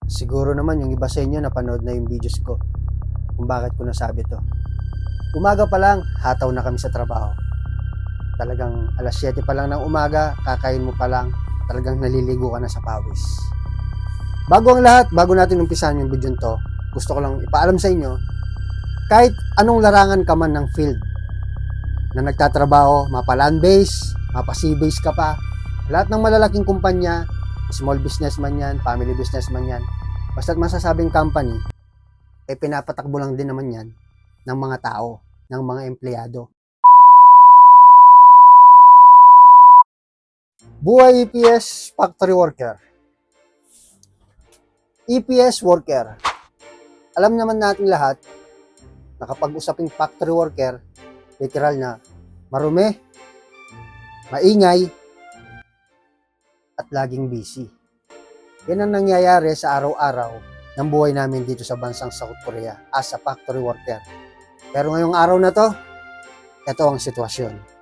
Siguro naman yung iba sa inyo napanood na yung videos ko kung bakit ko nasabi to. Umaga pa lang, hataw na kami sa trabaho. Talagang alas 7 pa lang ng umaga, kakain mo pa lang, talagang naliligo ka na sa pawis. Bago ang lahat, bago natin umpisahan yung video to, gusto ko lang ipaalam sa inyo, kahit anong larangan ka man ng field na nagtatrabaho, mapa land base, mapa sea base ka pa, lahat ng malalaking kumpanya, small business man yan, family business man yan, basta't masasabing company, pinapatakbo lang din naman yan ng mga tao, ng mga empleyado. Buhay EPS factory worker. EPS worker. Alam naman natin lahat na kapag usaping factory worker, literal na marumi, maingay, at laging busy. Yan ang nangyayari sa araw-araw ng buhay namin dito sa bansang South Korea as a factory worker. Pero ngayong araw na to, ito ang sitwasyon.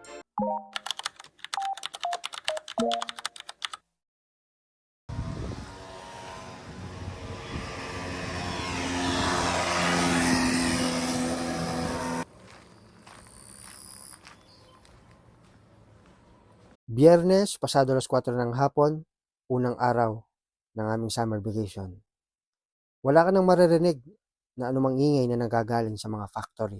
Biyernes, pasado alas 4 ng hapon, unang araw ng aming summer vacation. Wala ka nang maririnig na anumang ingay na nagagaling sa mga factory.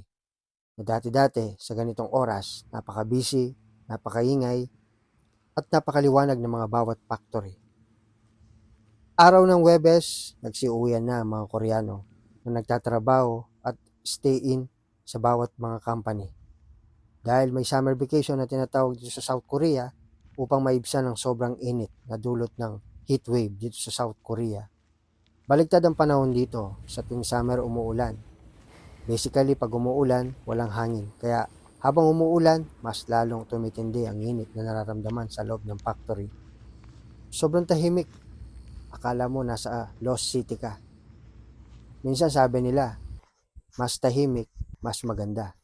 Na dati-dati, sa ganitong oras, napaka-busy, napakaingay, at napakaliwanag ng mga bawat factory. Araw ng Webes, nagsiuwian na ang mga Koreano na nagtatrabaho at stay-in sa bawat mga company. Dahil may summer vacation na tinatawag dito sa South Korea upang maibsan ang sobrang init na dulot ng heat wave dito sa South Korea. Baliktad ang panahon dito, sa tuwing summer umuulan. Basically, pag umuulan, walang hangin. Kaya habang umuulan, mas lalong tumitindi ang init na nararamdaman sa loob ng factory. Sobrang tahimik. Akala mo nasa Lost City ka. Minsan sabi nila, mas tahimik, mas maganda.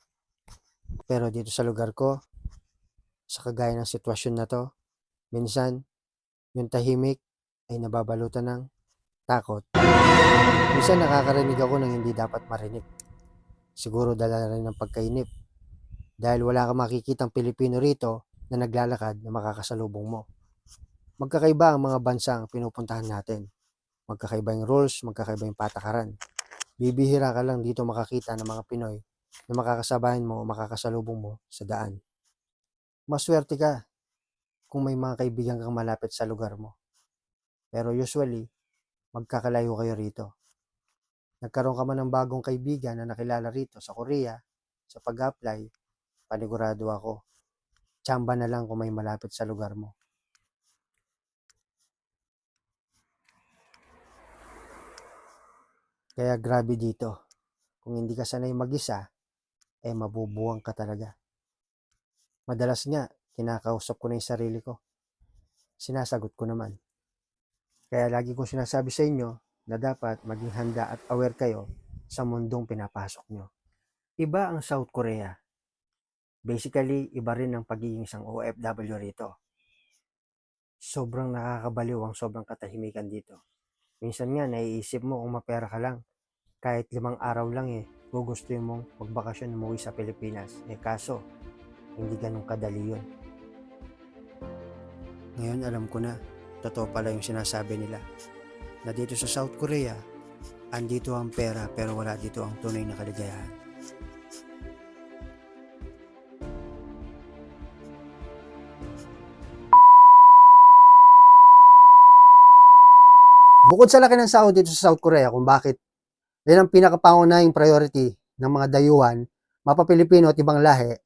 Pero dito sa lugar ko, sa kagaya ng sitwasyon na to, minsan, yung tahimik ay nababalutan ng takot. Minsan nakakarinig ako ng hindi dapat marinig. Siguro dala rin ng pagkainip. Dahil wala kang makikitang Pilipino rito na naglalakad na makakasalubong mo. Magkakaiba ang mga bansang pinupuntahan natin. Magkakaiba yung rules, magkakaiba yung patakaran. Bibihira ka lang dito makakita ng mga Pinoy na makakasabayan mo o makakasalubong mo sa daan. Maswerte ka kung may mga kaibigan kang malapit sa lugar mo. Pero usually, magkakalayo kayo rito. Nagkaroon ka man ng bagong kaibigan na nakilala rito sa Korea, sa pag-apply, panigurado ako, tsamba na lang kung may malapit sa lugar mo. Kaya grabe dito. Kung hindi ka sanay mag-isa, mabubuwang ka talaga. Madalas nga, kinakausap ko na yung sarili ko. Sinasagot ko naman. Kaya lagi kong sinasabi sa inyo na dapat maging handa at aware kayo sa mundong pinapasok nyo. Iba ang South Korea. Basically, iba rin ang pagiging isang OFW rito. Sobrang nakakabaliw ang sobrang katahimikan dito. Minsan nga, naiisip mo kung mapera ka lang. Kahit 5 araw lang gugustuhin mong magbakasyon umuwi sa Pilipinas. Kaso, hindi ganun kadali yun. Ngayon alam ko na, totoo pala yung sinasabi nila. Na dito sa South Korea, andito ang pera pero wala dito ang tunay na kaligayahan. Bukod sa laki ng sahod dito sa South Korea kung bakit yan ang pinakapangunahing priority ng mga dayuhan, mapa-Pilipino at ibang lahi,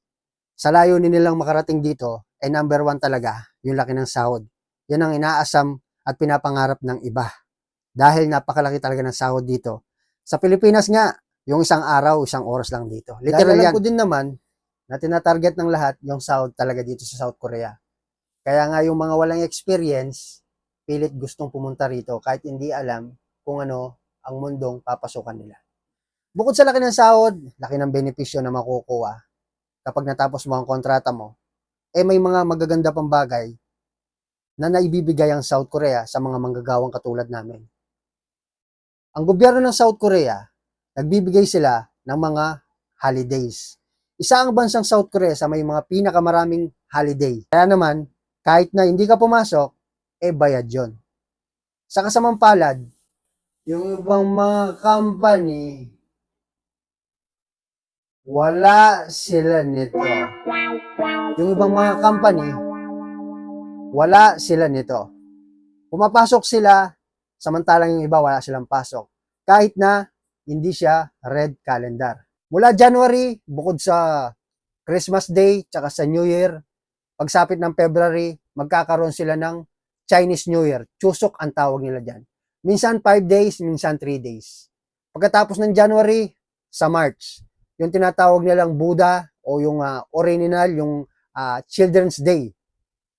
sa layunin nilang makarating dito, number 1 talaga, yung laki ng sahod. Yan ang inaasam at pinapangarap ng iba. Dahil napakalaki talaga ng sahod dito. Sa Pilipinas nga, yung isang araw, isang oras lang dito. Literal yan. Alam ko din naman na tinatarget ng lahat yung sahod talaga dito sa South Korea. Kaya nga yung mga walang experience, pilit gustong pumunta rito kahit hindi alam kung ano ang mundong papasukan nila. Bukod sa laki ng sahod, laki ng benepisyo na makukuha kapag natapos mo ang kontrata mo, may mga magaganda pang bagay na naibibigay ang South Korea sa mga manggagawang katulad namin. Ang gobyerno ng South Korea, nagbibigay sila ng mga holidays. Isa ang bansang South Korea sa may mga pinakamaraming holiday. Kaya naman, kahit na hindi ka pumasok, bayad yon. Sa kasamang palad, yung ibang mga company, wala sila nito. Yung ibang mga company, wala sila nito. Pumapasok sila, samantalang yung iba wala silang pasok. Kahit na hindi siya red calendar. Mula January, bukod sa Christmas Day, tsaka sa New Year, pagsapit ng February, magkakaroon sila ng Chinese New Year. Chusok ang tawag nila dyan. Minsan 5 days, minsan 3 days. Pagkatapos ng January, sa March, yung tinatawag nilang Buddha o yung original, yung Children's Day.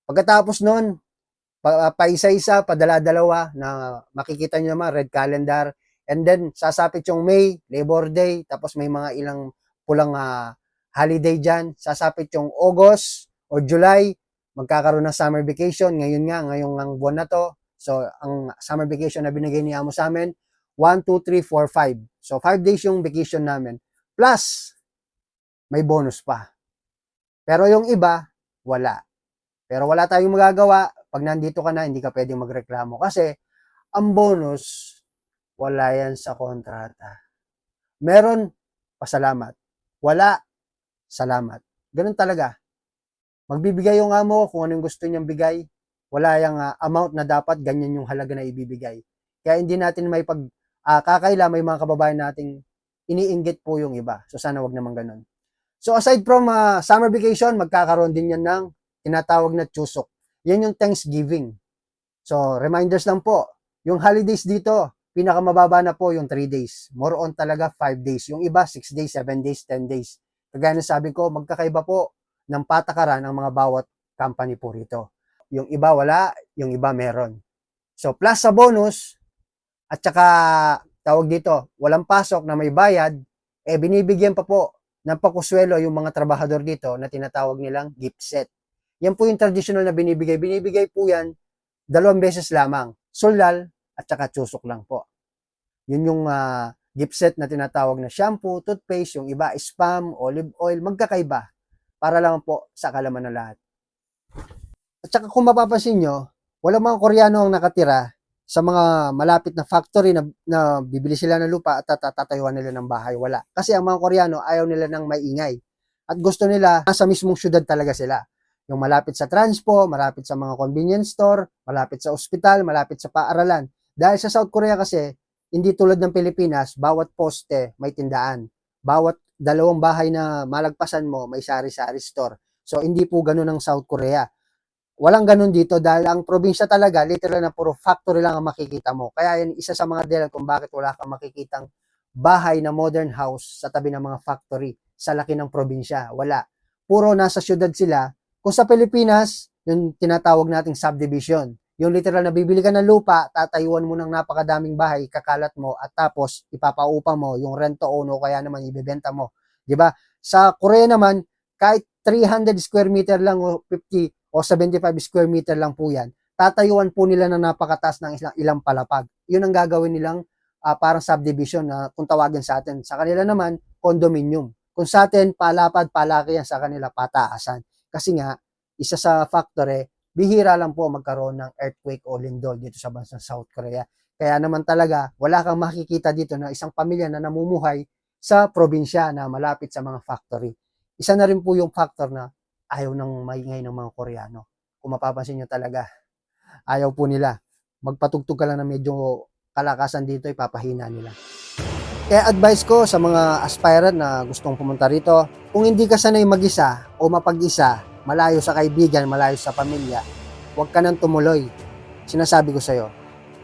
Pagkatapos nun, paisa-isa, padala-dalawa na makikita nyo naman, red calendar. And then, sasapit yung May, Labor Day, tapos may mga ilang pulang holiday dyan. Sasapit yung August o July, magkakaroon ng summer vacation. Ngayon nga, ngayong buwan na to. So, ang summer vacation na binigay ni Amo sa amin, 1, 2, 3, 4, 5. So, 5 days yung vacation namin. Plus, may bonus pa. Pero yung iba, wala. Pero wala tayong magagawa. Pag nandito ka na, hindi ka pwedeng magreklamo. Kasi, ang bonus, wala yan sa kontrata. Meron, pasalamat. Wala, salamat. Ganun talaga. Magbibigay yung amo kung anong gusto niyang bigay. Wala yung amount na dapat, ganyan yung halaga na ibibigay. Kaya hindi natin may kakaila, may mga kababayan nating iniinggit po yung iba. So sana wag naman ganun. So aside from summer vacation, magkakaroon din yan ng tinatawag na chusok. Yan yung Thanksgiving. So reminders lang po, yung holidays dito, pinakamababa na po yung 3 days. More on talaga 5 days. Yung iba 6 days, 7 days, 10 days. Kagaya na sabi ko, magkakaiba po ng patakaran ng mga bawat company po rito. Yung iba wala, yung iba meron. So plus sa bonus, at saka tawag dito, walang pasok na may bayad, binibigyan pa po ng pakuswelo yung mga trabahador dito na tinatawag nilang gift set. Yan po yung traditional na binibigay. Binibigay po yan 2 beses lamang. Sulal at saka chusok lang po. Yun yung gift set na tinatawag na shampoo, toothpaste, yung iba spam, olive oil, magkakaiba. Para lang po sa kalaman ng lahat. At saka kung mapapansin nyo, walang mga Koreano ang nakatira sa mga malapit na factory na bibili sila ng lupa at tatayuan nila ng bahay. Wala. Kasi ang mga Koreano ayaw nila ng maingay. At gusto nila sa mismong syudad talaga sila. Yung malapit sa transpo, malapit sa mga convenience store, malapit sa ospital, malapit sa paaralan. Dahil sa South Korea kasi, hindi tulad ng Pilipinas, bawat poste may tindaan. Bawat 2 bahay na malagpasan mo, may sari-sari store. So, hindi po ganun ang South Korea. Walang ganun dito dahil ang probinsya talaga, literal na puro factory lang ang makikita mo. Kaya yan, isa sa mga dahilan kung bakit wala kang makikitang bahay na modern house sa tabi ng mga factory sa laki ng probinsya. Wala. Puro nasa syudad sila. Kung sa Pilipinas, yung tinatawag nating subdivision. Yung literal na bibili ka ng lupa, tatayuan mo ng napakadaming bahay, kakalat mo, at tapos ipapaupa mo yung rent to own o kaya naman ibebenta mo. 'Di ba? Sa Korea naman, kahit 300 square meter lang o 50 o 75 square meter lang po yan, tatayuan po nila ng napakataas ng ilang palapag. Yun ang gagawin nilang parang subdivision na kung tawagin sa atin. Sa kanila naman, condominium. Kung sa atin, palapad, palaki yan, sa kanila, pataasan. Kasi nga, isa sa factor bihira lang po magkaroon ng earthquake o lindol dito sa bansang South Korea. Kaya naman talaga, wala kang makikita dito na isang pamilya na namumuhay sa probinsya na malapit sa mga factory. Isa na rin po yung factor na ayaw ng maingay ng mga Koreano. Kung mapapansin nyo talaga, ayaw po nila. Magpatugtog ka lang na medyo kalakasan dito, ipapahina nila. Kaya advice ko sa mga aspirant na gustong pumunta rito, kung hindi ka sanay mag-isa o mapag-isa, malayo sa kaibigan, malayo sa pamilya, huwag ka nang tumuloy. Sinasabi ko sa'yo.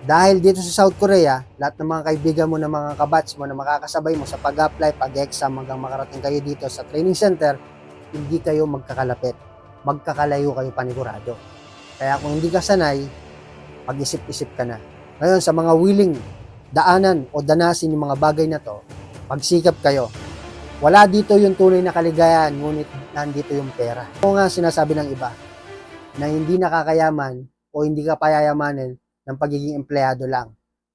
Dahil dito sa South Korea, lahat ng mga kaibigan mo na mga kabats mo na makakasabay mo sa pag-apply, pag-exam hanggang makarating kayo dito sa training center, hindi kayo magkakalapit. Magkakalayo kayo panigurado. Kaya kung hindi ka sanay, pag-isip-isip ka na. Ngayon, sa mga willing daanan o danasin yung mga bagay na to, pagsikap kayo. Wala dito yung tunay na kaligayahan, ngunit nandito yung pera. O nga sinasabi ng iba, na hindi nakakayaman o hindi ka payayamanin ng pagiging empleyado lang.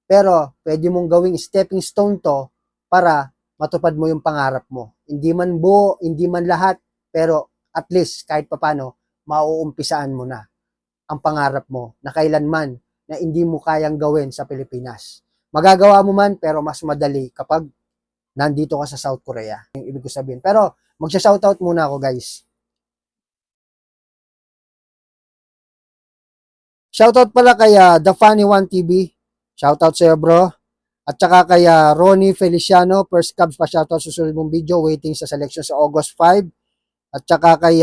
Pero pwede mong gawing stepping stone 'to para matupad mo yung pangarap mo. Hindi man buo, hindi man lahat, pero at least kahit papaano mauumpisaan mo na ang pangarap mo na kailanman na hindi mo kayang gawin sa Pilipinas. Magagawa mo man pero mas madali kapag nandito ka sa South Korea. Yung ibig ko sabihin. Pero magsha-shoutout muna ako, guys. Shoutout pala kay The Funny One TV. Shoutout sa iyo, bro. At saka kay Ronnie Feliciano, First Cubs pa shoutout sa susunod mong video, waiting sa selection sa August 5. At saka kay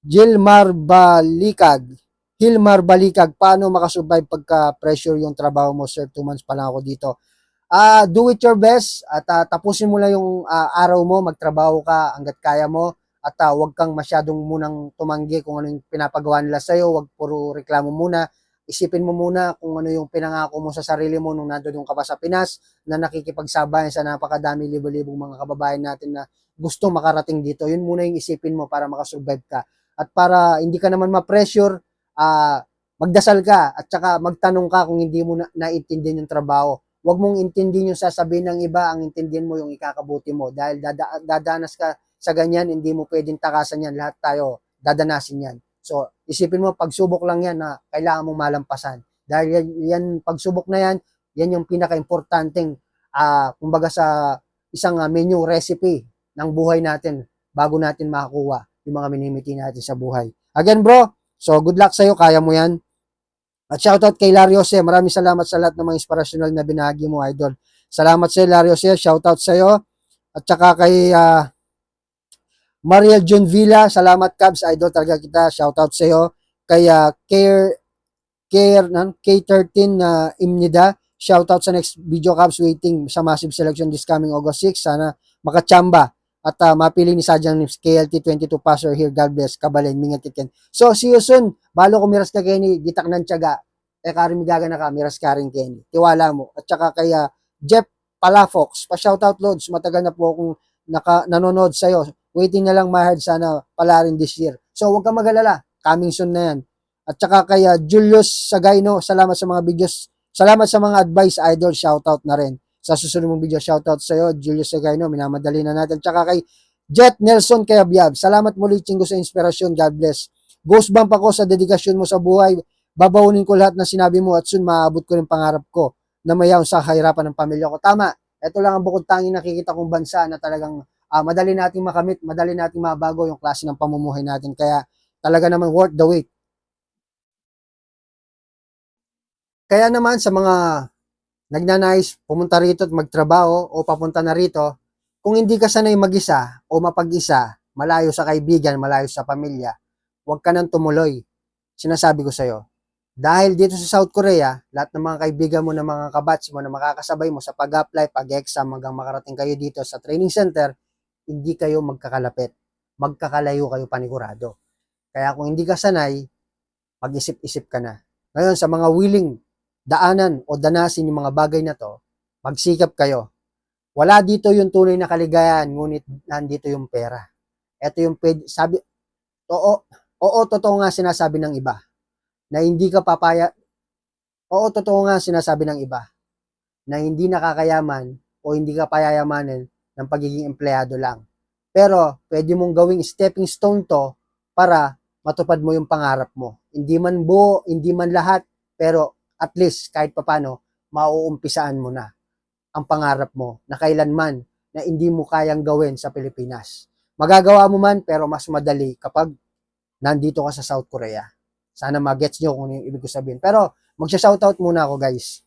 Gilmar Balikag. Hilmar Balikag, paano makasurvive pagka pressure yung trabaho mo, sir? 2 months pa lang ako dito. Do it your best at tapusin mo lang yung araw mo, magtrabaho ka hangga't kaya mo at huwag kang masyadong munang tumanggi kung ano yung pinapagawa nila sa'yo, huwag puro reklamo muna. Isipin mo muna kung ano yung pinangako mo sa sarili mo nung nandun ka pa sa Pinas na nakikipagsabayan sa napakadami libo-libong mga kababayan natin na gusto makarating dito. Yun muna yung isipin mo para makasurvive ka. At para hindi ka naman ma-pressure, magdasal ka at saka magtanong ka kung hindi mo naintindihan yung trabaho. Huwag mong intindihin yung sasabihin ng iba, ang intindihin mo yung ikakabuti mo. Dahil dadanas ka sa ganyan, hindi mo pwedeng takasan yan. Lahat tayo dadanasin yan. So, isipin mo, pagsubok lang yan na kailangan mong malampasan. Dahil yan pagsubok na yan, yan yung pinaka-importanting, kumbaga sa isang menu recipe ng buhay natin bago natin makakuha yung mga minimiti natin sa buhay. Again, bro, so good luck sa'yo, kaya mo yan. At shoutout kay Lario Jose. Maraming salamat sa lahat ng mga inspirational na binahagi mo, idol. Salamat sa iyo, Lario Jose. Shoutout sa iyo. At saka kay Mariel Jun Villa. Salamat, Cubs. Idol talaga kita. Shoutout sa iyo. Kay K13 na Imnida. Shoutout sa next video, Cubs. Waiting sa massive selection this coming August 6. Sana makachamba. At mapili ni Sadyang Nips, KLT22 passer here. God bless. Kabalen, mingat kitken. So, see you soon. Balo ko miras ka Kenny, gitak ng tiyaga. Karimigaga na ka, miras ka rin Kenny. Tiwala mo. At saka kay Jeff Palafox, pa-shoutout Lods. Matagal na po akong nanonood sa'yo. Waiting na lang mahard sana pala rin this year. So, huwag kang mag-alala. Coming soon na yan. At saka kay Julius Sagayno, salamat sa mga videos. Salamat sa mga advice, idol. Shoutout na rin. Sa susunod mong video, shoutout sa iyo, Julius Sagayno, minamadali na natin. Tsaka kay Jet Nelson Kayabyab, salamat muli, Chingo, sa inspirasyon. God bless. Ghost bump ako sa dedikasyon mo sa buhay. Babaunin ko lahat na sinabi mo at soon maabot ko rin pangarap ko na mayaw sa kahirapan ng pamilya ko. Tama, ito lang ang bukod tanging nakikita kong bansa na talagang madali nating makamit, madali nating mabago yung klase ng pamumuhay natin. Kaya talaga naman worth the wait. Kaya naman sa mga nagnanais pumunta rito at magtrabaho o papunta na rito, kung hindi ka sanay mag-isa o mapag-isa, malayo sa kaibigan, malayo sa pamilya, huwag ka nang tumuloy. Sinasabi ko sa'yo. Dahil dito sa South Korea, lahat ng mga kaibigan mo na mga kabatch mo na makakasabay mo sa pag-apply, pag-exam hanggang makarating kayo dito sa training center, hindi kayo magkakalapit. Magkakalayo kayo panigurado. Kaya kung hindi ka sanay, mag-isip-isip ka na. Ngayon, sa mga willing daanan o danasin yung mga bagay na to, magsikap kayo. Wala dito yung tunay na kaligayahan, ngunit nandito yung pera. Ito yung sabi, oo, totoo nga sinasabi ng iba, na hindi ka totoo nga sinasabi ng iba, na hindi nakakayaman o hindi ka payayamanin ng pagiging empleyado lang. Pero, pwede mong gawing stepping stone to para matupad mo yung pangarap mo. Hindi man buo, hindi man lahat, pero at least kahit papano, mauumpisaan mo na ang pangarap mo na kailanman na hindi mo kayang gawin sa Pilipinas. Magagawa mo man pero mas madali kapag nandito ka sa South Korea. Sana magets nyo kung ano yung ibig ko sabihin. Pero magsha-shoutout muna ako, guys.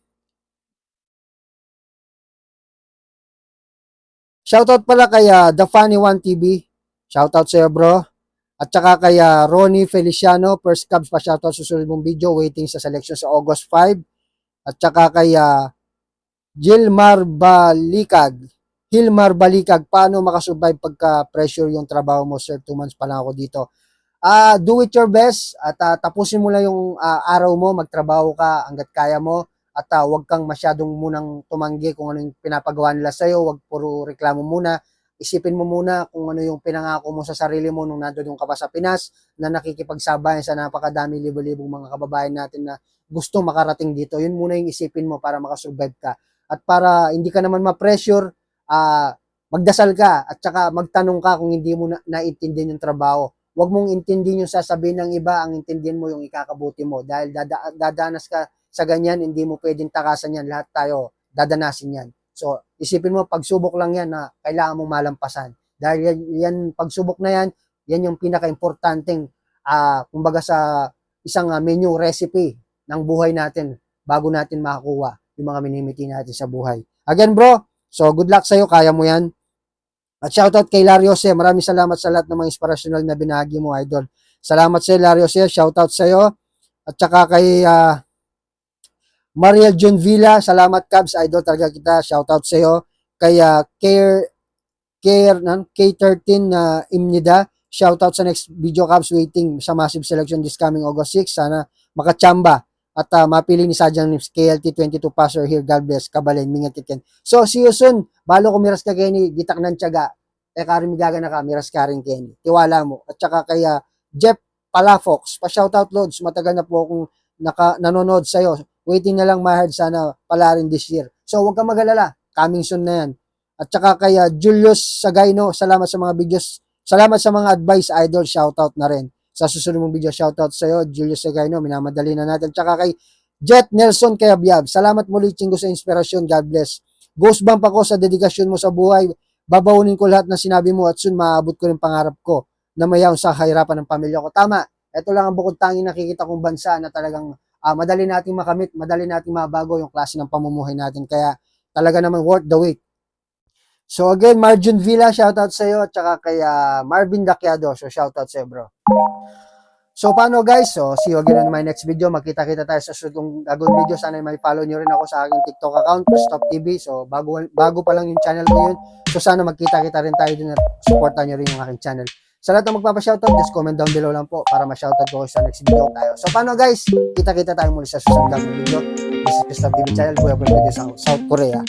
Shoutout pala kay The Funny One TV. Shoutout sa iyo, bro. At saka kay Ronnie Feliciano, First Cubs pa shoutout sa susunod mong video, waiting sa selection sa August 5. At saka kay Gilmar Balikag. Hilmar Balikag, paano makasurvive pagka pressure yung trabaho mo, sir? 2 months pa lang ako dito. Do it your best at tapusin mo lang yung araw mo, magtrabaho ka hangga't kaya mo at huwag kang masyadong munang tumanggi kung ano yung pinapagawa nila sa'yo, huwag puro reklamo muna. isipin mo muna kung ano yung pinangako mo sa sarili mo nung nandoon ka pa sa Pinas, na nakikipagsabayan sa napakadami libo-libong mga kababayan natin na gusto makarating dito. Yun muna yung isipin mo para makasurvive ka. At para hindi ka naman ma-pressure, magdasal ka at saka magtanong ka kung hindi mo naintindihan yung trabaho. Huwag mong intindihin yung sasabihin ng iba, ang intindihin mo yung ikakabuti mo. Dahil dadanas ka sa ganyan, hindi mo pwedeng takasan yan. Lahat tayo dadanasin yan. So, isipin mo, pagsubok lang yan na kailangan mong malampasan. Dahil yan pagsubok na yan, yan yung pinaka-importanting, kumbaga sa isang menu recipe ng buhay natin bago natin makakuha yung mga minimiti natin sa buhay. Again bro, so good luck sa'yo, kaya mo yan. At shoutout kay Larry Jose, maraming salamat sa lahat ng mga inspirational na binahagi mo, idol. Salamat sa'yo, Larry Jose, shoutout sa'yo. At saka kay Mariel John Villa, salamat Cubs, idol talaga kita, shoutout sa iyo. Kay K13 na Imnida, shoutout sa next video Cubs, waiting sa massive selection this coming August 6. Sana makachamba at mapili ni Sadyang Nips, KLT 22 passer here, God bless, Kabalen, Mingat Kitken. So, see you soon. Balo ko miras ka Kenny, gitak ng tiyaga. Karim gaga na ka, miras ka rin Kenny. Tiwala mo. At saka kay Jeff Palafox, pa-shoutout Lods, matagal na po akong nanonood sa'yo. Waiting na lang mahard, sana pala rin this year. So, huwag kang mag-alala. Coming soon na yan. At saka kay Julius Sagayno, salamat sa mga videos. Salamat sa mga advice, idol. Shoutout na rin. Sa susunod mong video, shoutout sa iyo, Julius Sagayno. Minamadali na natin. At saka kay Jet Nelson Kayabyab. Salamat muli, Chingo, sa inspirasyon. God bless. Ghost bump ako sa dedikasyon mo sa buhay. Babaunin ko lahat ng sinabi mo at soon maabot ko rin pangarap ko na mayaw sa kahirapan ng pamilya ko. Tama. Ito lang ang bukod tanging nakikita kong bansa na talagang madali nating makamit, madali nating mabago yung klase ng pamumuhay natin. Kaya talaga naman worth the wait. So again, Marjun Villa, shoutout sa iyo. At saka kay Marvin Daciado. So shoutout sa iyo, bro. So paano guys? So see you again on my next video. Magkita-kita tayo sa susunod gagawin video. Sana may follow nyo rin ako sa aking TikTok account, Stop TV. So bago pa lang yung channel ko yun. So sana magkita-kita rin tayo din at supportan nyo rin yung aking channel. Sa lahat ng magpapa-shoutout, just comment down below lang po para ma-shoutout ko sa next video tayo. So paano guys? Kita-kita tayo muli sa susunod na video. This is Stop TV channel. Buhay po sa South Korea.